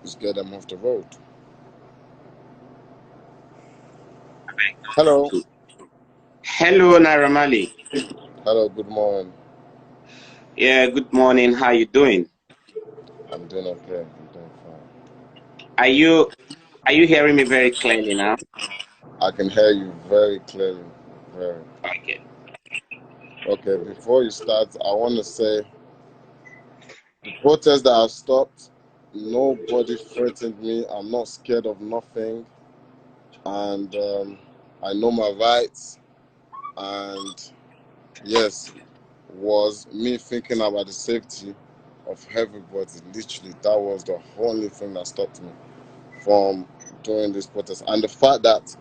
Just get them off the road. Hello. Hello, Naira Marley. Hello, good morning. Yeah, good morning. How you doing? I'm doing okay. I'm doing fine. Are you hearing me very clearly now? I can hear you very clearly. Very. Okay. Okay, before you start, I want to say the protests that have stopped, nobody threatened me. I'm not scared of nothing. And I know my rights. And yes, was me thinking about the safety of everybody. Literally, that was the only thing that stopped me from doing this protest. And the fact that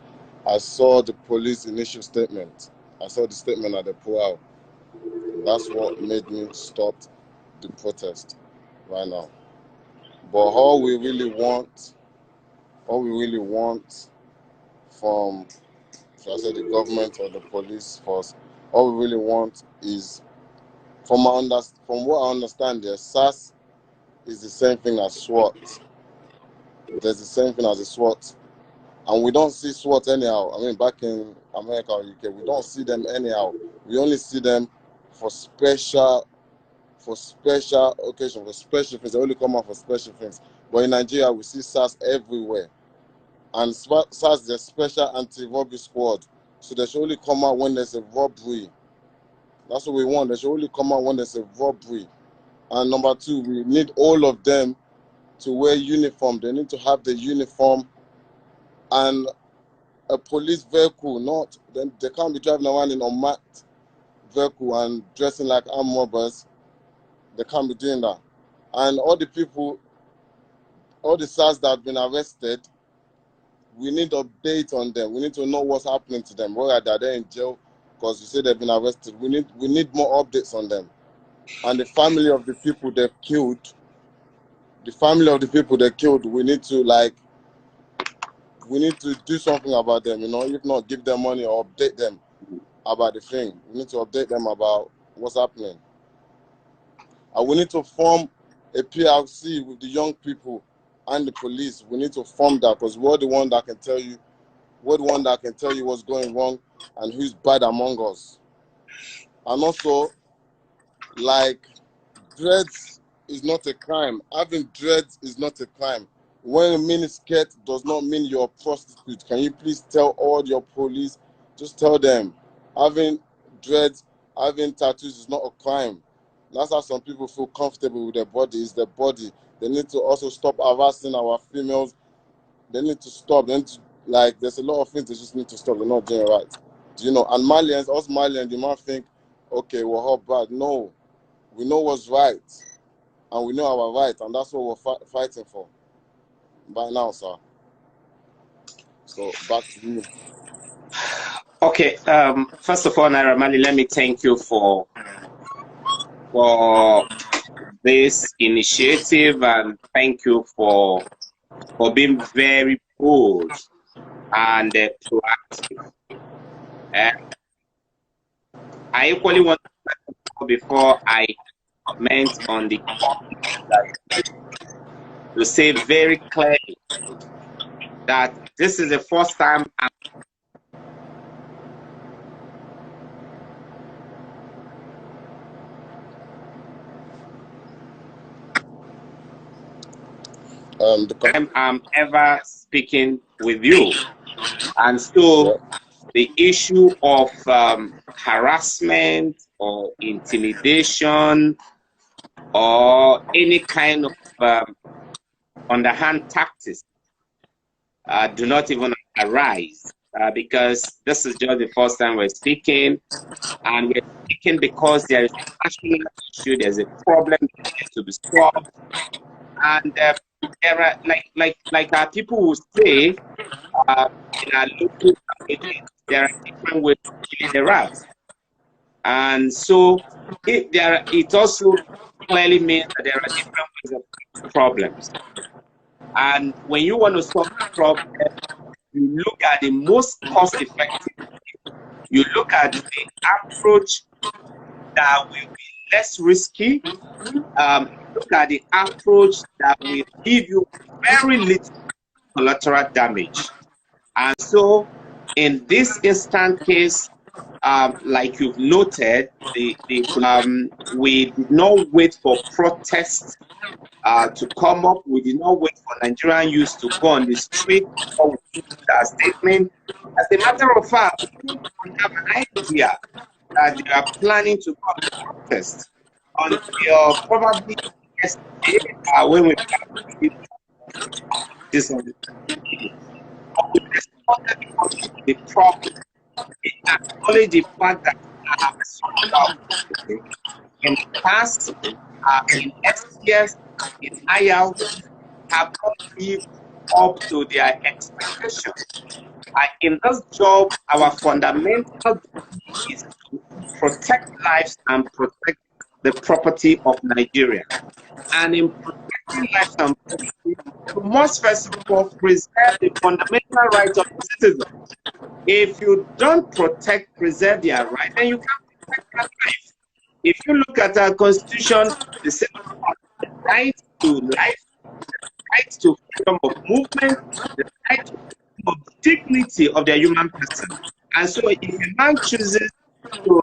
I saw the police initial statement, I saw the statement that they put out, that's what made me stop the protest right now. But all we really want from, should I say, the government or the police force, all we really want is, from what I understand, there, SARS is the same thing as SWAT. There's the same thing as a SWAT. And we don't see SWAT anyhow. I mean, back in America or UK, we don't see them anyhow. We only see them for special occasions, for special things. They only come out for special things. But in Nigeria, we see SARS everywhere. And SARS is a special anti-robbery squad. So they should only come out when there's a robbery. That's what we want. They should only come out when there's a robbery. And number two, we need all of them to wear uniform. They need to have the uniform and a police vehicle. Not then they can't be driving around in a unmarked vehicle and dressing like armed robbers. They can't be doing that. And all the people, all the SARS that have been arrested, we need updates on them. We need to know what's happening to them. Where are they in jail? Because you say they've been arrested. We need more updates on them. And the family of the people they've killed, we need to do something about them, if not give them money or update them about the thing. We need to update them about what's happening. And we need to form a PLC with the young people and the police. We need to form that because we're the one that can tell you what's going wrong and who's bad among us. And also, like, dreads is not a crime. Having dreads is not a crime. Wearing a miniskirt does not mean you're a prostitute. Can you please tell all your police, just tell them, having dreads, having tattoos is not a crime. That's how some people feel comfortable with their body. It's their body. They need to also stop harassing our females. They need to stop. There's a lot of things they just need to stop. They're not doing right. And Malians, us Malians, you might think, okay, well, how bad? No. We know what's right. And we know our right. And that's what we're fighting for. By now, sir. So, back to you. Okay. First of all, Naira Marley, let me thank you for this initiative and thank you for being very bold and proactive. I equally want to, before I comment on the to say very clearly that this is the first time I'm ever speaking with you. And so the issue of harassment or intimidation or any kind of underhand tactics do not even arise because this is just the first time we're speaking, and we're speaking because there is a national issue, there's a problem that needs to be solved, and there are like our people will say in our local communities, there are different ways of killing the rats, and so it also clearly means that there are different ways of problems. And when you want to solve the problem, you look at the most cost-effective. You look at the approach that will be less risky. Look at the approach that will give you very little collateral damage. And so, in this instant case, like you've noted, we did not wait for protests to come up. We did not wait for Nigerian youth to go on the street or a statement. As a matter of fact, we don't have an idea that they are planning to go on the protest until probably yesterday when we this on we responded to the problem. We acknowledge the fact that in the past, in STS, in IELTS, have not lived up to their expectations. In this job, our fundamental duty is to protect lives and protect the property of Nigeria. And in protecting lives and property, you must first of all preserve the fundamental rights of the citizens. If you don't preserve their rights, then you can't protect their life. If you look at our constitution, the right to life, the right to freedom of movement, the right to dignity of the human person. And so if a man chooses to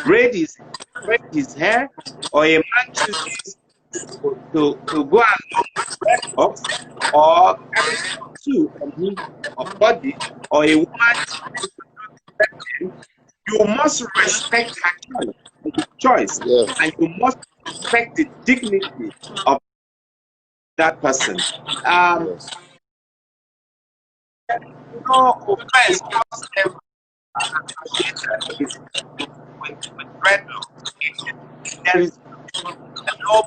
braid his hair, or a man chooses to go along with box, or carry two on him or body, or a woman you must respect her choice, Yes. and you must respect the dignity of that person. Yes. No offense with dreadlocks. There is no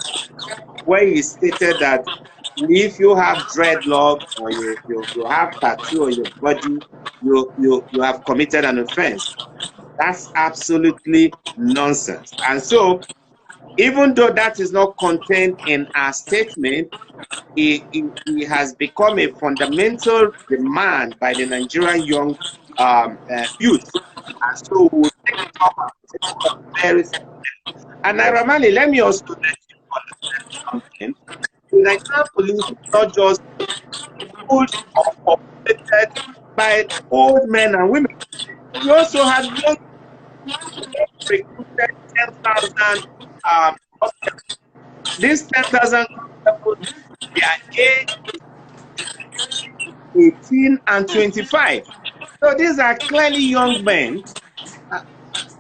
where he stated that if you have dreadlocks or you have tattoo on your body, you have committed an offense. That's absolutely nonsense. And so, even though that is not contained in our statement, it has become a fundamental demand by the Nigerian young youth. And so we'll take it up very seriously. And Naira Marley, let me also let you understand something. The Nigerian police is not just full or populated by old men and women. We also have young recruited 10,000 these 10,000 people, they are aged 18 and 25. So these are clearly young men,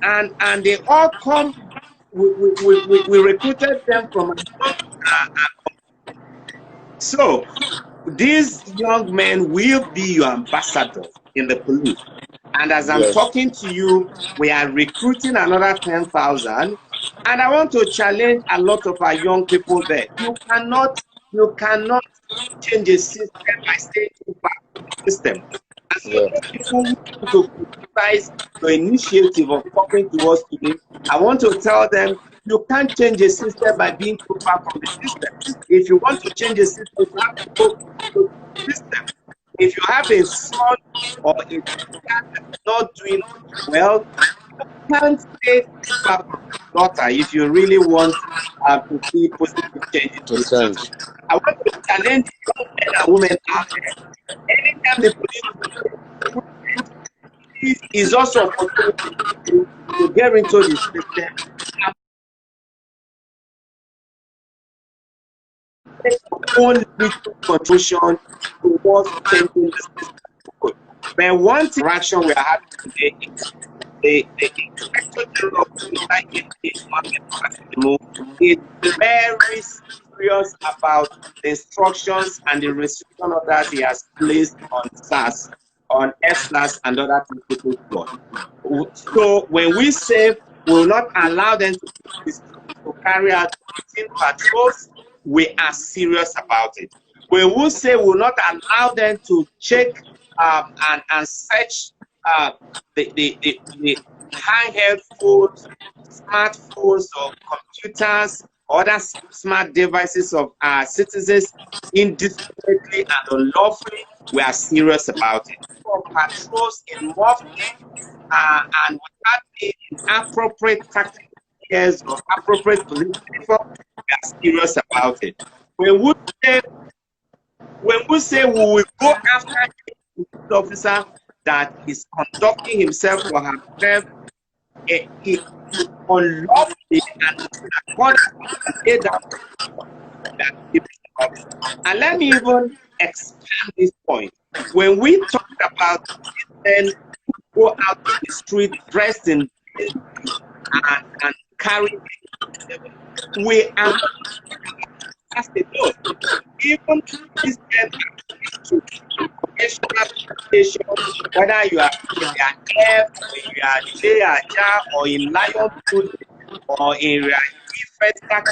and they all come. We recruited them from. So these young men will be your ambassadors in the police. And as I'm talking to you, we are recruiting another 10,000. And I want to challenge a lot of our young people there. You cannot change a system by staying too far from the system. And so people want to criticize the initiative of coming to us today. I want to tell them you can't change a system by being too far from the system. If you want to change a system, you have to go to the system. If you have a son or a daughter that's not doing well, you can't stay too far from the daughter if you really want to see positive changes. I want to challenge young men and women out there. Anytime the police is also an opportunity to get into the system. Own little contribution towards changing the system. But one interaction we are having today is the Inspector General of is very serious about the instructions and the restriction orders he has placed on SARS, on Endsars and other people's blood. So when we say we will not allow them to carry out routine patrols, we are serious about it. We will say we will not allow them to check and search the handheld phones, smartphones, or computers, other smart devices of our citizens indiscriminately and unlawfully. We are serious about it. For patrols in mufti and without the appropriate tactical gears or appropriate police uniform, we are serious about it. We would say when we say we will go after a officer that is conducting himself or herself unlawfully and according to the way that. And let me even expand this point. When we talk about men who go out to the street dressed in and carrying, we are as a note, even this men to professional station, whether you are in their F, or you are in Aja, or in Lion Food, or in Festa